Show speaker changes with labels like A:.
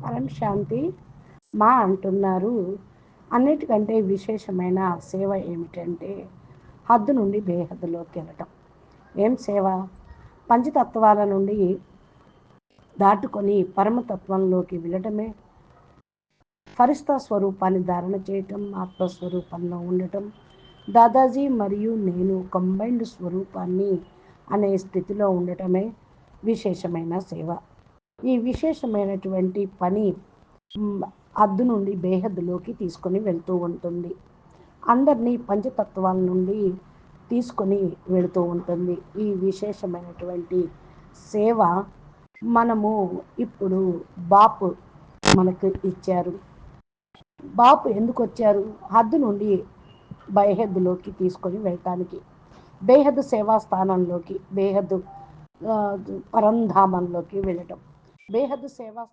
A: పరం శాంతి మా అంటున్నారు. అన్నిటికంటే విశేషమైన సేవ ఏమిటంటే హద్దు నుండి బేహద్దులోకి వెళ్ళటం. ఏం సేవ? పంచతత్వాల నుండి దాటుకొని పరమతత్వంలోకి వెళ్ళటమే. ఫరిస్తా స్వరూపాన్ని ధారణ చేయటం, ఆత్మస్వరూపంలో ఉండటం. దాదాజీ మరియు నేను కంబైన్డ్ స్వరూపాన్ని అనే స్థితిలో ఉండటమే విశేషమైన సేవ. ఈ విశేషమైనటువంటి పని హద్దు నుండి బేహద్దులోకి తీసుకొని వెళ్తూ ఉంటుంది. అందరినీ పంచతత్వాల నుండి తీసుకొని వెళుతూ ఉంటుంది. ఈ విశేషమైనటువంటి సేవ మనము ఇప్పుడు బాపు మనకు ఇచ్చారు. బాపు ఎందుకు వచ్చారు? హద్దు నుండి బేహద్దులోకి తీసుకొని వెళ్ళటానికి. బేహద్దు సేవా స్థానంలోకి, బేహద్దు పరంధామంలోకి వెళ్ళటం. బేహద్దు సేవా